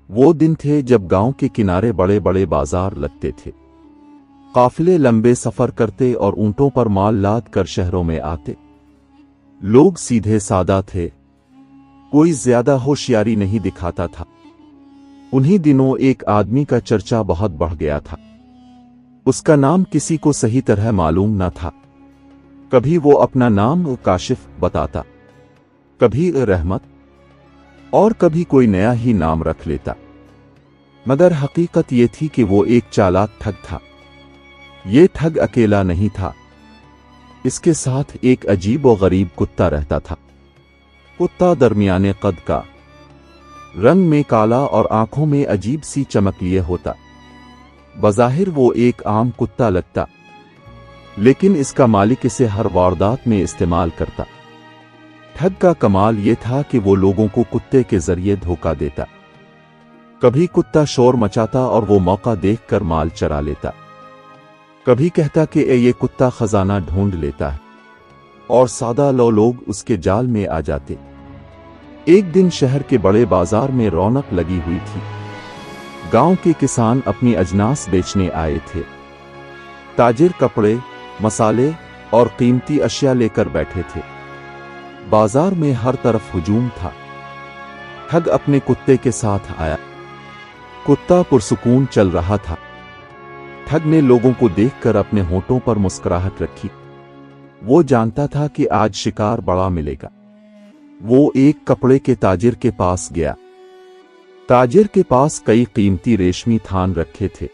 وہ دن تھے جب گاؤں کے کنارے بڑے بڑے بازار لگتے تھے۔ قافلے لمبے سفر کرتے اور اونٹوں پر مال لاد کر شہروں میں آتے۔ لوگ سیدھے سادہ تھے، کوئی زیادہ ہوشیاری نہیں دکھاتا تھا۔ انہی دنوں ایک آدمی کا چرچا بہت بڑھ گیا تھا۔ اس کا نام کسی کو صحیح طرح معلوم نہ تھا۔ کبھی وہ اپنا نام کاشف بتاتا، کبھی رحمت، اور کبھی کوئی نیا ہی نام رکھ لیتا، مگر حقیقت یہ تھی کہ وہ ایک چالاک ٹھگ تھا۔ یہ ٹھگ اکیلا نہیں تھا، اس کے ساتھ ایک عجیب و غریب کتا رہتا تھا۔ کتا درمیانے قد کا، رنگ میں کالا اور آنکھوں میں عجیب سی چمک لیے ہوتا۔ بظاہر وہ ایک عام کتا لگتا، لیکن اس کا مالک اسے ہر واردات میں استعمال کرتا۔ ٹھگ کا کمال یہ تھا کہ وہ لوگوں کو کتے کے ذریعے دھوکہ دیتا۔ کبھی کتا شور مچاتا اور وہ موقع دیکھ کر مال چرا لیتا، کبھی کہتا کہ یہ کتا خزانہ ڈھونڈ لیتا ہے، اور سادہ لوگ اس کے جال میں آ جاتے۔ ایک دن شہر کے بڑے بازار میں رونق لگی ہوئی تھی۔ گاؤں کے کسان اپنی اجناس بیچنے آئے تھے۔ تاجر کپڑے، مسالے اور قیمتی اشیاء لے کر بیٹھے تھے۔ بازار میں ہر طرف ہجوم تھا۔ ٹھگ اپنے کتے کے ساتھ آیا۔ کتا پرسکون چل رہا تھا۔ ٹھگ نے لوگوں کو دیکھ کر اپنے ہونٹوں پر مسکراہٹ رکھی۔ وہ جانتا تھا کہ آج شکار بڑا ملے گا۔ وہ ایک کپڑے کے تاجر کے پاس گیا۔ تاجر کے پاس کئی قیمتی ریشمی تھان رکھے تھے۔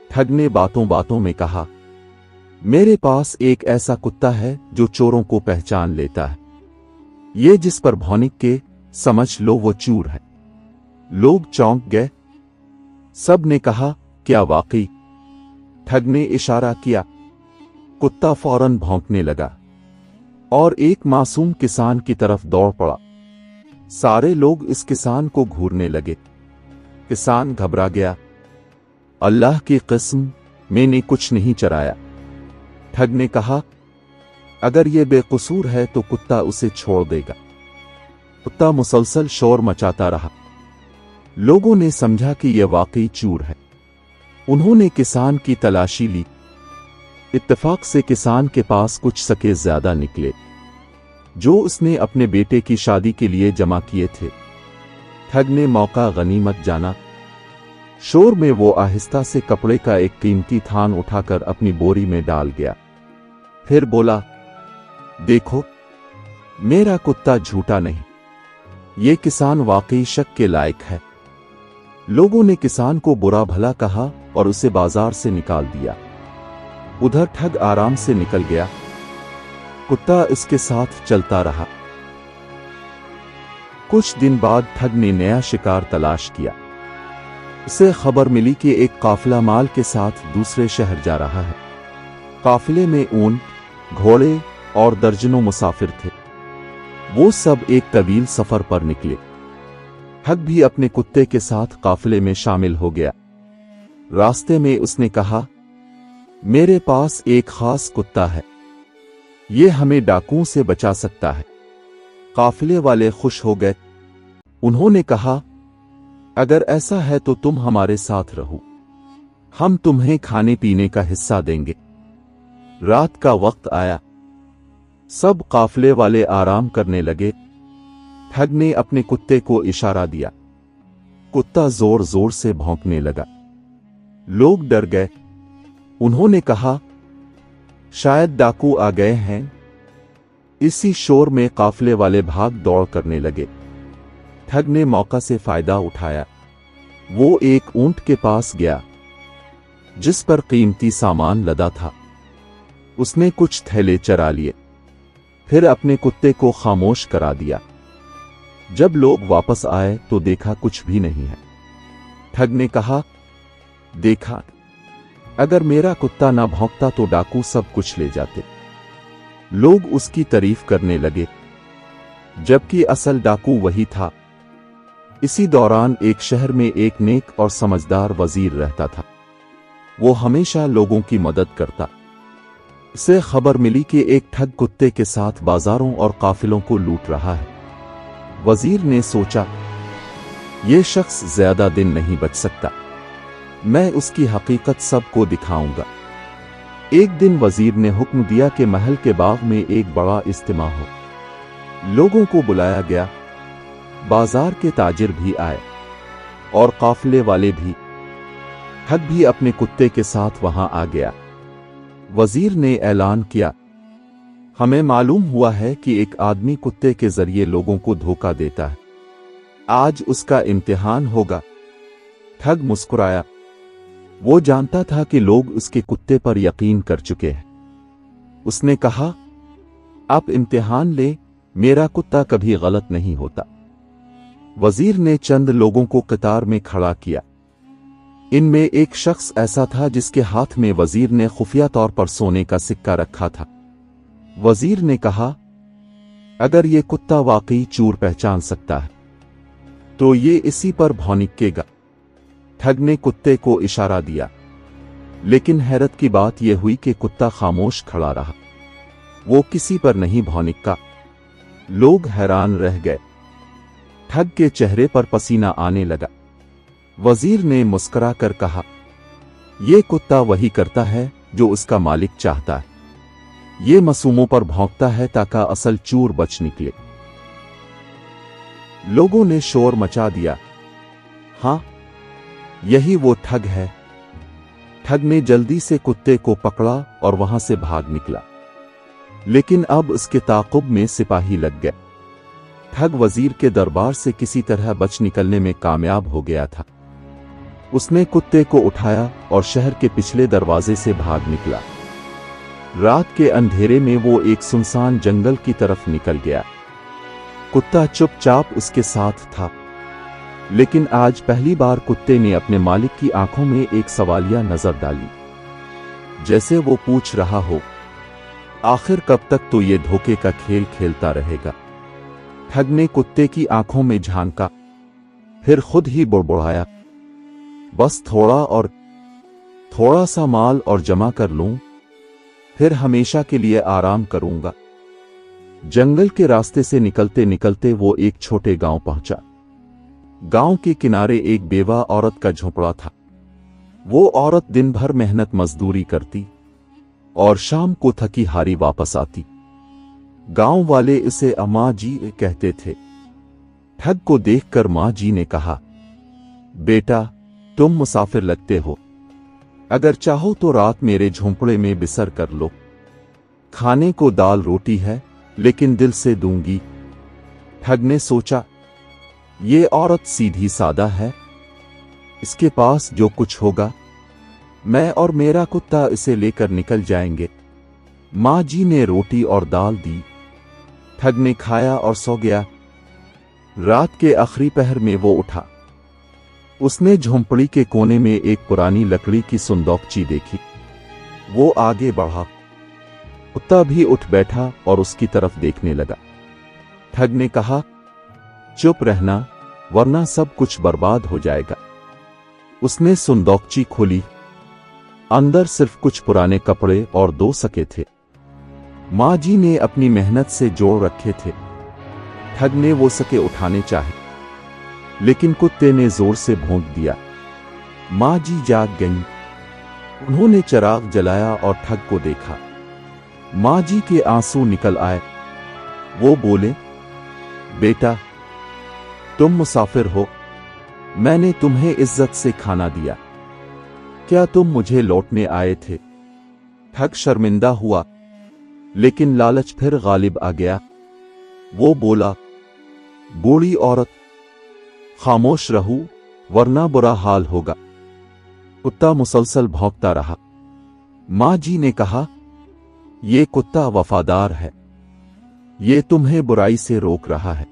ٹھگ نے باتوں باتوں میں کہا، میرے پاس ایک ایسا کتا ہے جو چوروں کو پہچان لیتا ہے۔ یہ جس پر بھونک کے سمجھ لو وہ چور ہے۔ لوگ چونک گئے۔ سب نے کہا، کیا واقعی؟ ٹھگ نے اشارہ کیا۔ کتا فوراً بھونکنے لگا اور ایک معصوم کسان کی طرف دوڑ پڑا۔ سارے لوگ اس کسان کو گھورنے لگے۔ کسان گھبرا گیا۔ اللہ کی قسم، میں نے کچھ نہیں چرایا۔ ٹھگ نے کہا، اگر یہ بے قصور ہے تو کتا اسے چھوڑ دے گا۔ کتا مسلسل شور مچاتا رہا۔ لوگوں نے سمجھا کہ یہ واقعی چور ہے۔ انہوں نے کسان کی تلاشی لی۔ اتفاق سے کسان کے پاس کچھ سکے زیادہ نکلے، جو اس نے اپنے بیٹے کی شادی کے لیے جمع کیے تھے۔ ٹھگ نے موقع غنیمت جانا۔ شور میں وہ آہستہ سے کپڑے کا ایک قیمتی تھان اٹھا کر اپنی بوری میں ڈال گیا۔ پھر بولا، دیکھو، میرا کتا جھوٹا نہیں، یہ کسان واقعی شک کے لائق ہے۔ لوگوں نے کسان کو برا بھلا کہا اور اسے بازار سے نکال دیا۔ ادھر ٹھگ آرام سے نکل گیا۔ کتا اس کے ساتھ چلتا رہا۔ کچھ دن بعد ٹھگ نے نیا شکار تلاش کیا۔ اسے خبر ملی کہ ایک قافلہ مال کے ساتھ دوسرے شہر جا رہا ہے۔ قافلے میں اونٹ، گھوڑے اور درجنوں مسافر تھے۔ وہ سب ایک طویل سفر پر نکلے۔ ٹھگ بھی اپنے کتے کے ساتھ قافلے میں شامل ہو گیا۔ راستے میں اس نے کہا، میرے پاس ایک خاص کتا ہے، یہ ہمیں ڈاکوؤں سے بچا سکتا ہے۔ قافلے والے خوش ہو گئے۔ انہوں نے کہا، اگر ایسا ہے تو تم ہمارے ساتھ رہو، ہم تمہیں کھانے پینے کا حصہ دیں گے۔ رات کا وقت آیا۔ سب قافلے والے آرام کرنے لگے۔ ٹھگ نے اپنے کتے کو اشارہ دیا۔ کتا زور زور سے بھونکنے لگا۔ لوگ ڈر گئے۔ انہوں نے کہا، شاید ڈاکو آ گئے ہیں۔ اسی شور میں قافلے والے بھاگ دوڑ کرنے لگے۔ ٹھگ نے موقع سے فائدہ اٹھایا۔ وہ ایک اونٹ کے پاس گیا جس پر قیمتی سامان لدا تھا۔ اس نے کچھ تھیلے چرا لیے، پھر اپنے کتے کو خاموش کرا دیا۔ جب لوگ واپس آئے تو دیکھا کچھ بھی نہیں ہے۔ ٹھگ نے کہا، دیکھا، اگر میرا کتا نہ بھونکتا تو ڈاکو سب کچھ لے جاتے۔ لوگ اس کی تعریف کرنے لگے، جبکہ اصل ڈاکو وہی تھا۔ اسی دوران ایک شہر میں ایک نیک اور سمجھدار وزیر رہتا تھا۔ وہ ہمیشہ لوگوں کی مدد کرتا۔ اسے خبر ملی کہ ایک ٹھگ کتے کے ساتھ بازاروں اور قافلوں کو لوٹ رہا ہے۔ وزیر نے سوچا، ये शख्स ज्यादा दिन नहीं बच सकता, मैं उसकी हकीकत सबको दिखाऊंगा। एक दिन वजीर ने हुक्म दिया कि महल के बाग में एक बड़ा इज्तिमा हो। लोगों को बुलाया गया, बाजार के ताजिर भी आए और काफिले वाले भी। ठग भी अपने कुत्ते के साथ वहां आ गया। वजीर ने ऐलान किया, हमें मालूम हुआ है कि एक आदमी कुत्ते के जरिए लोगों को धोखा देता है, आज उसका इम्तिहान होगा। ठग मुस्कुराया, वो जानता था कि लोग उसके कुत्ते पर यकीन कर चुके हैं। उसने कहा, आप इम्तिहान ले, मेरा कुत्ता कभी गलत नहीं होता। वजीर ने चंद लोगों को कतार में खड़ा किया। इनमें एक शख्स ऐसा था जिसके हाथ में वजीर ने खुफिया तौर पर सोने का सिक्का रखा था। वजीर ने कहा, अगर ये कुत्ता वाकई चोर पहचान सकता है तो ये इसी पर भौंकेगा। ठग ने कुत्ते को इशारा दिया, लेकिन हैरत की बात यह हुई कि कुत्ता खामोश खड़ा रहा, वो किसी पर नहीं भौंका। लोग हैरान रह गए। ठग के चेहरे पर पसीना आने लगा। वजीर ने मुस्कुरा कर कहा, यह कुत्ता वही करता है जो उसका मालिक चाहता है, ये मासूमों पर भौंकता है ताकि असल चोर बच निकले। लोगों ने शोर मचा दिया, हां, यही वो ठग है। ठग ने जल्दी से कुत्ते को पकड़ा और वहां से भाग निकला, लेकिन अब उसके ताक़ुब में सिपाही लग गए। ठग वजीर के दरबार से किसी तरह बच निकलने में कामयाब हो गया था। उसने कुत्ते को उठाया और शहर के पिछले दरवाजे से भाग निकला। रात के अंधेरे में वो एक सुनसान जंगल की तरफ निकल गया। कुत्ता चुपचाप उसके साथ था, लेकिन आज पहली बार कुत्ते ने अपने मालिक की आंखों में एक सवालिया नजर डाली, जैसे वो पूछ रहा हो, आखिर कब तक तो ये धोखे का खेल खेलता रहेगा। ठग ने कुत्ते की आंखों में झांका, फिर खुद ही बुड़बुड़ाया, बस थोड़ा सा माल और जमा कर लूं, फिर हमेशा के लिए आराम करूंगा। जंगल के रास्ते से निकलते निकलते वो एक छोटे गांव पहुंचा। गांव के किनारे एक बेवा औरत का झोंपड़ा था। वो औरत दिन भर मेहनत मजदूरी करती और शाम को थकी हारी वापस आती। गांव वाले इसे अम्मा जी कहते थे। ठग को देखकर मां जी ने कहा, बेटा, तुम मुसाफिर लगते हो, अगर चाहो तो रात मेरे झोंपड़े में बिसर कर लो। खाने को दाल रोटी है, लेकिन दिल से दूंगी। ठग ने सोचा, ये औरत सीधी सादा है, इसके पास जो कुछ होगा मैं और मेरा कुत्ता इसे लेकर निकल जाएंगे। मां जी ने रोटी और दाल दी। ठग ने खाया और सो गया। रात के आखिरी पहर में वो उठा। उसने झोंपड़ी के कोने में एक पुरानी लकड़ी की सुंदोकची देखी। वो आगे बढ़ा। कुत्ता भी उठ बैठा और उसकी तरफ देखने लगा। ठग ने कहा, चुप रहना, वरना सब कुछ बर्बाद हो जाएगा। उसने सुंदोकची खोली। अंदर सिर्फ कुछ पुराने कपड़े और 2 सके थे। मां जी ने अपनी मेहनत से जोड़ रखे थे। ठग ने वो सके उठाने चाहे, लेकिन कुत्ते ने जोर से भौंक दिया। मां जी जाग गईं। उन्होंने चिराग जलाया और ठग को देखा। मां जी के आंसू निकल आए। वो बोले, बेटा, तुम मुसाफिर हो, मैंने तुम्हें इज्जत से खाना दिया, क्या तुम मुझे लौटने आए थे? ठग शर्मिंदा हुआ, लेकिन लालच फिर गालिब आ गया। वो बोला, बूढ़ी औरत, खामोश रहूं, वरना बुरा हाल होगा। कुत्ता मुसलसल भौंकता रहा। मां जी ने कहा, ये कुत्ता वफादार है, ये तुम्हें बुराई से रोक रहा है,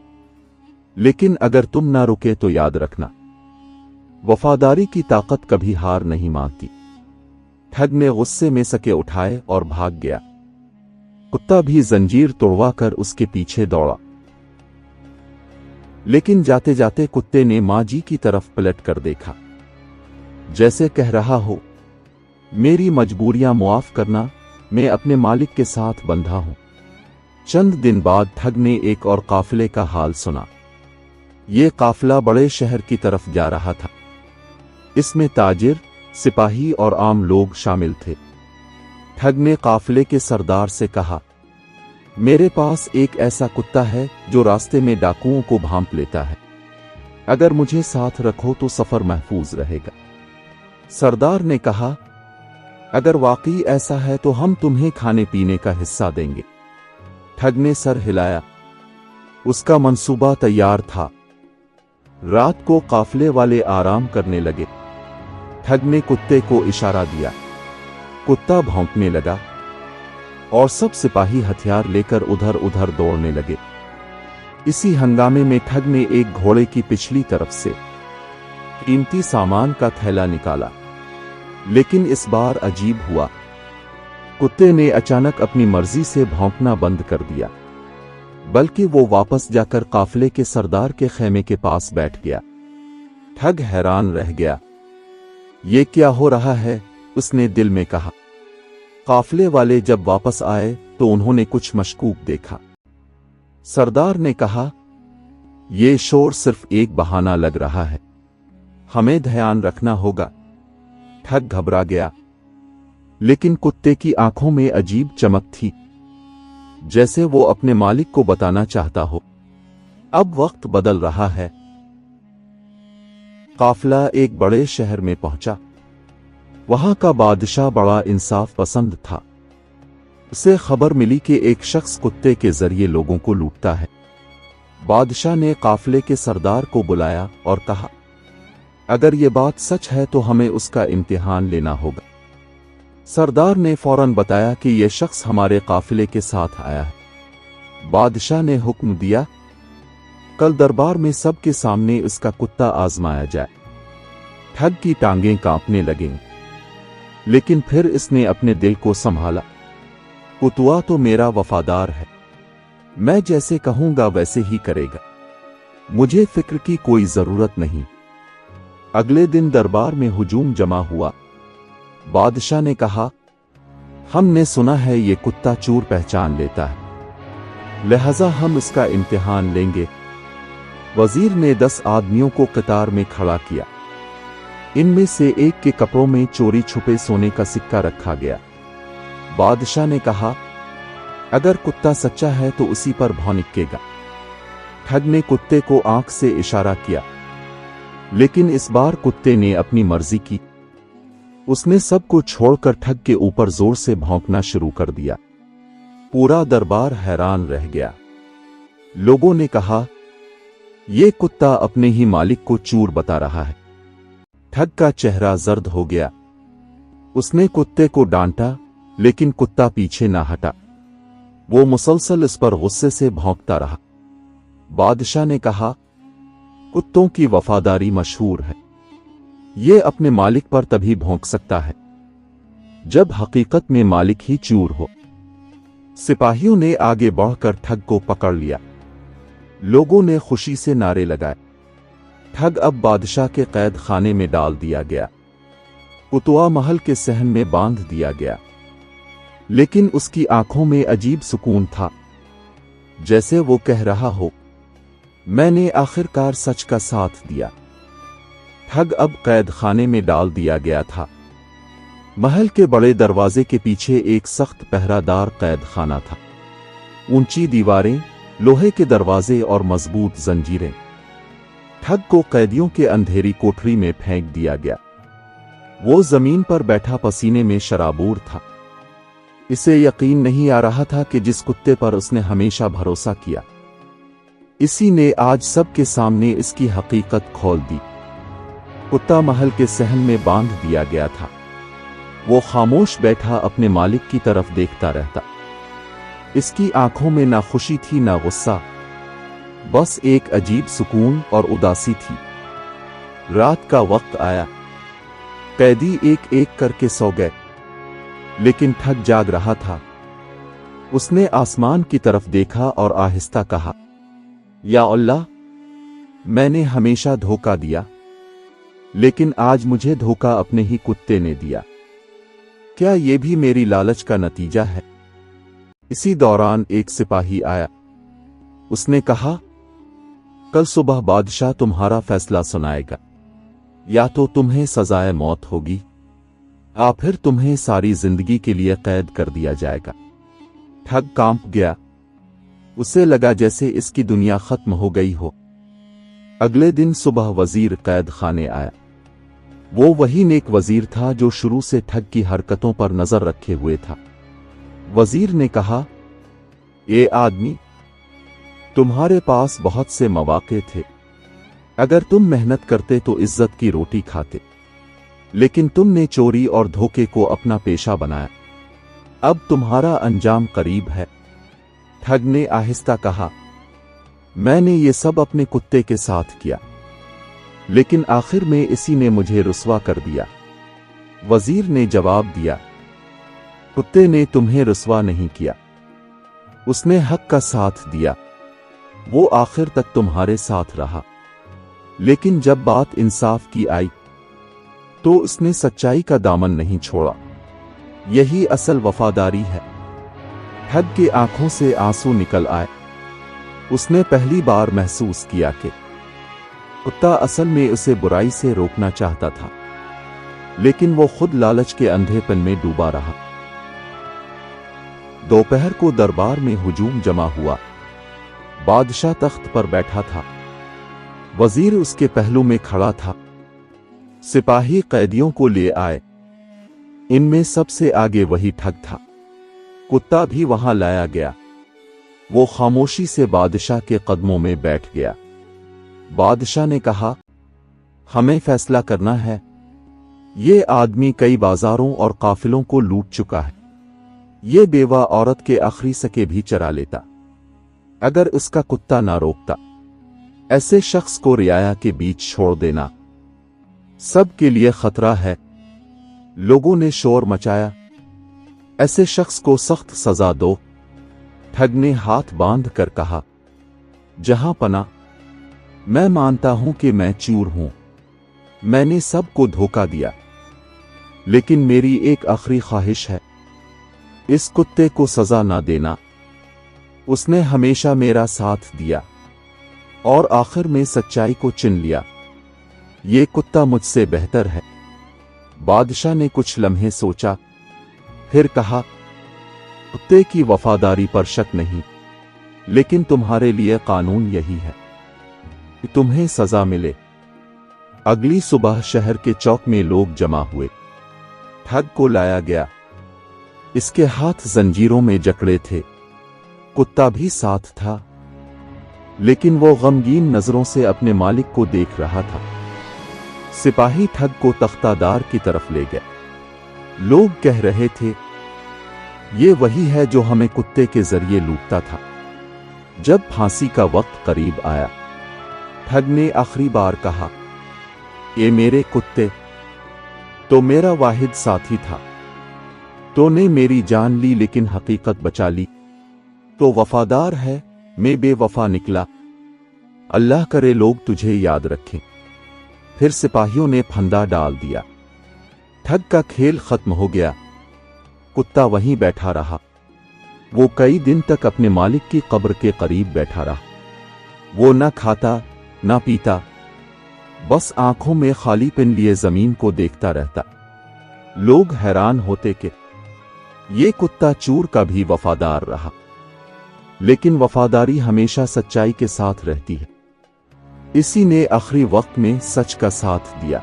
लेकिन अगर तुम ना रुके तो याद रखना, वफादारी की ताकत कभी हार नहीं मानती। ठग ने गुस्से में सके उठाए और भाग गया। कुत्ता भी जंजीर तोड़वाकर उसके पीछे दौड़ा, लेकिन जाते जाते कुत्ते ने मां जी की तरफ पलट कर देखा, जैसे कह रहा हो, मेरी मजबूरियां मुआफ करना, मैं अपने मालिक के साथ बंधा हूं। चंद दिन बाद ठग ने एक और काफिले का हाल सुना। ये काफिला बड़े शहर की तरफ जा रहा था। इसमें ताजिर, सिपाही और आम लोग शामिल थे। ठग ने काफिले के सरदार से कहा, मेरे पास एक ऐसा कुत्ता है जो रास्ते में डाकुओं को भांप लेता है। अगर मुझे साथ रखो तो सफर महफूज रहेगा। सरदार ने कहा, अगर वाकई ऐसा है तो हम तुम्हें खाने पीने का हिस्सा देंगे। ठग ने सर हिलाया। उसका मंसूबा तैयार था। रात को काफिले वाले आराम करने लगे। ठग ने कुत्ते को इशारा दिया। कुत्ता भौंकने लगा और सब सिपाही हथियार लेकर उधर उधर दौड़ने लगे। इसी हंगामे में ठग ने एक घोड़े की पिछली तरफ से कीमती सामान का थैला निकाला। लेकिन इस बार अजीब हुआ। कुत्ते ने अचानक अपनी मर्जी से भौंकना बंद कर दिया, बल्कि वो वापस जाकर काफिले के सरदार के खेमे के पास बैठ गया। ठग हैरान रह गया। ये क्या हो रहा है, उसने दिल में कहा। काफिले वाले जब वापस आए तो उन्होंने कुछ मशकूक देखा। सरदार ने कहा, ये शोर सिर्फ एक बहाना लग रहा है, हमें ध्यान रखना होगा। ठग घबरा गया, लेकिन कुत्ते की आंखों में अजीब चमक थी, जैसे वो अपने मालिक को बताना चाहता हो, अब वक्त बदल रहा है। काफिला एक बड़े शहर में पहुंचा। वहां का बादशाह बड़ा इंसाफ पसंद था। उसे खबर मिली कि एक शख्स कुत्ते के जरिए लोगों को लूटता है। बादशाह ने काफिले के सरदार को बुलाया और कहा, अगर ये बात सच है तो हमें उसका इम्तिहान लेना होगा। सरदार ने फौरन बताया कि यह शख्स हमारे काफिले के साथ आया है। बादशाह ने हुक्म दिया, कल दरबार में सबके सामने उसका कुत्ता आजमाया जाए। ठग की टांगें कांपने लगीं, लेकिन फिर इसने अपने दिल को संभाला। कुत्ता तो मेरा वफादार है, मैं जैसे कहूंगा वैसे ही करेगा, मुझे फिक्र की कोई जरूरत नहीं। अगले दिन दरबार में हुजूम जमा हुआ। बादशाह ने कहा, हमने सुना है ये कुत्ता चोर पहचान लेता है, लिहाजा हम इसका इम्तिहान लेंगे। वजीर ने 10 आदमियों को कतार में खड़ा किया। इनमें से एक के कपड़ों में चोरी छुपे सोने का सिक्का रखा गया। बादशाह ने कहा, अगर कुत्ता सच्चा है तो उसी पर भौंकेगा। ठग ने कुत्ते को आंख से इशारा किया, लेकिन इस बार कुत्ते ने अपनी मर्जी की। उसने सबको छोड़कर ठग के ऊपर जोर से भौंकना शुरू कर दिया। पूरा दरबार हैरान रह गया। लोगों ने कहा, यह कुत्ता अपने ही मालिक को चूर बता रहा है। ठग का चेहरा जर्द हो गया। उसने कुत्ते को डांटा, लेकिन कुत्ता पीछे ना हटा। वो मुसलसल इस पर गुस्से से भौंकता रहा। बादशाह ने कहा, कुत्तों की वफादारी मशहूर है, ये अपने मालिक पर तभी भौंक सकता है जब हकीकत में मालिक ही चूर हो। सिपाहियों ने आगे बढ़कर ठग को पकड़ लिया। लोगों ने खुशी से नारे लगाए। ठग अब बादशाह के कैद खाने में डाल दिया गया। कुत्ता महल के सहन में बांध दिया गया, लेकिन उसकी आंखों में अजीब सुकून था, जैसे वो कह रहा हो, मैंने आखिरकार सच का साथ दिया। ठग अब कैद खाने में डाल दिया गया था। महल के बड़े दरवाजे के पीछे एक सख्त पहरादार कैद खाना था। ऊंची दीवारें, लोहे के दरवाजे और मजबूत जंजीरें। ठग को कैदियों के अंधेरी कोठरी में फेंक दिया गया। वो जमीन पर बैठा पसीने में शराबूर था। इसे यकीन नहीं आ रहा था कि जिस कुत्ते पर उसने हमेशा भरोसा किया, इसी ने आज सबके सामने इसकी हकीकत खोल दी। कुत्ता महल के सहन में बांध दिया गया था। वो खामोश बैठा अपने मालिक की तरफ देखता रहता। इसकी आंखों में ना खुशी थी ना गुस्सा, बस एक अजीब सुकून और उदासी थी। रात का वक्त आया। कैदी एक एक करके सो गए, लेकिन ठग जाग रहा था। उसने आसमान की तरफ देखा और आहिस्ता कहा, या अल्लाह, मैंने हमेशा धोखा दिया, लेकिन आज मुझे धोखा अपने ही कुत्ते ने दिया। क्या यह भी मेरी लालच का नतीजा है? इसी दौरान एक सिपाही आया। उसने कहा, कल सुबह बादशाह तुम्हारा फैसला सुनाएगा, या तो तुम्हें सजाए मौत होगी या फिर तुम्हें सारी जिंदगी के लिए कैद कर दिया जाएगा। ठग कांप गया। उसे लगा जैसे इसकी दुनिया खत्म हो गई हो। अगले दिन सुबह वजीर कैद खाने आया। वो वही नेक वजीर था जो शुरू से ठग की हरकतों पर नजर रखे हुए था। वजीर ने कहा, ये आदमी, तुम्हारे पास बहुत से मौके थे। अगर तुम मेहनत करते तो इज्जत की रोटी खाते, लेकिन तुमने चोरी और धोखे को अपना पेशा बनाया। अब तुम्हारा अंजाम करीब है। ठग ने आहिस्ता कहा, मैंने ये सब अपने कुत्ते के साथ किया, लेकिन आखिर में इसी ने मुझे रुस्वा कर दिया। वजीर ने जवाब दिया, कुत्ते ने तुम्हें रुस्वा नहीं किया, उसने हक का साथ दिया। वो आखिर तक तुम्हारे साथ रहा, लेकिन जब बात इंसाफ की आई तो उसने सच्चाई का दामन नहीं छोड़ा। यही असल वफादारी है। ठग के आंखों से आंसू निकल आए। उसने पहली बार महसूस किया कि कुत्ता असल में उसे बुराई से रोकना चाहता था, लेकिन वो खुद लालच के अंधेपन में डूबा रहा। दोपहर को दरबार में हुजूम जमा हुआ। बादशाह तख्त पर बैठा था। वजीर उसके पहलू में खड़ा था। सिपाही कैदियों को ले आए। इनमें सबसे आगे वही ठग था। कुत्ता भी वहां लाया गया। वो खामोशी से बादशाह के कदमों में बैठ गया। बादशाह ने कहा, हमें फैसला करना है। ये आदमी कई बाजारों और काफिलों को लूट चुका है। ये बेवा औरत के आखिरी सके भी चरा लेता अगर उसका कुत्ता ना रोकता। ऐसे शख्स को रियाया के बीच छोड़ देना सब के लिए खतरा है। लोगों ने शोर मचाया, ऐसे शख्स को सख्त सजा दो। ठग ने हाथ बांध कर कहा, जहां पना, मैं मानता हूं कि मैं चूर हूं। मैंने सबको धोखा दिया, लेकिन मेरी एक आखिरी ख्वाहिश है, इस कुत्ते को सजा ना देना। उसने हमेशा मेरा साथ दिया और आखिर में सच्चाई को चुन लिया। ये कुत्ता मुझसे बेहतर है। बादशाह ने कुछ लम्हे सोचा, फिर कहा, कुत्ते की वफादारी पर शक नहीं, लेकिन तुम्हारे लिए कानून यही है कि तुम्हें सजा मिले। अगली सुबह शहर के चौक में लोग जमा हुए। ठग को लाया गया। इसके हाथ जंजीरों में जकड़े थे। कुत्ता भी साथ था, लेकिन वो गमगीन नजरों से अपने मालिक को देख रहा था। सिपाही ठग को तख्तादार की तरफ ले गए। लोग कह रहे थे, ये वही है जो हमें कुत्ते के जरिए लूटता था। जब फांसी का वक्त करीब आया, ठग ने आखिरी बार कहा, ये मेरे कुत्ते, तो मेरा वाहिद साथी था। तूने मेरी जान ली लेकिन हकीकत बचा ली। तो वफादार है, मैं बेवफा निकला। अल्लाह करे लोग तुझे याद रखें। फिर सिपाहियों ने फंदा डाल दिया। ठग का खेल खत्म हो गया। कुत्ता वहीं बैठा रहा। वो कई दिन तक अपने मालिक की कब्र के करीब बैठा रहा। वो न खाता न पीता, बस आंखों में खालीपन लिए जमीन को देखता रहता। लोग हैरान होते कि ये कुत्ता चूर का भी वफादार रहा, लेकिन वफादारी हमेशा सच्चाई के साथ रहती है। इसी ने आखिरी वक्त में सच का साथ दिया।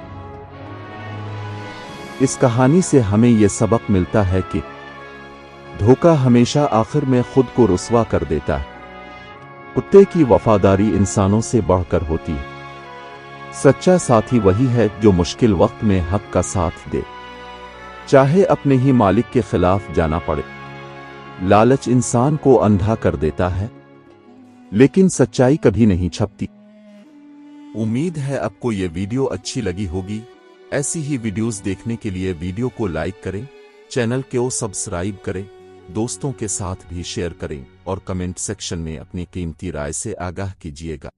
इस कहानी से हमें यह सबक मिलता है कि धोखा हमेशा आखिर में खुद को रुस्वा कर देता है। कुत्ते की वफादारी इंसानों से बढ़कर होती है। सच्चा साथी वही है जो मुश्किल वक्त में हक का साथ दे, चाहे अपने ही मालिक के खिलाफ जाना पड़े। लालच इंसान को अंधा कर देता है, लेकिन सच्चाई कभी नहीं छपती। उम्मीद है आपको ये वीडियो अच्छी लगी होगी। ऐसी ही वीडियोस देखने के लिए वीडियो को लाइक करें, चैनल को सब्सक्राइब करें, दोस्तों के साथ भी शेयर करें और कमेंट सेक्शन में अपनी कीमती राय से आगाह कीजिएगा।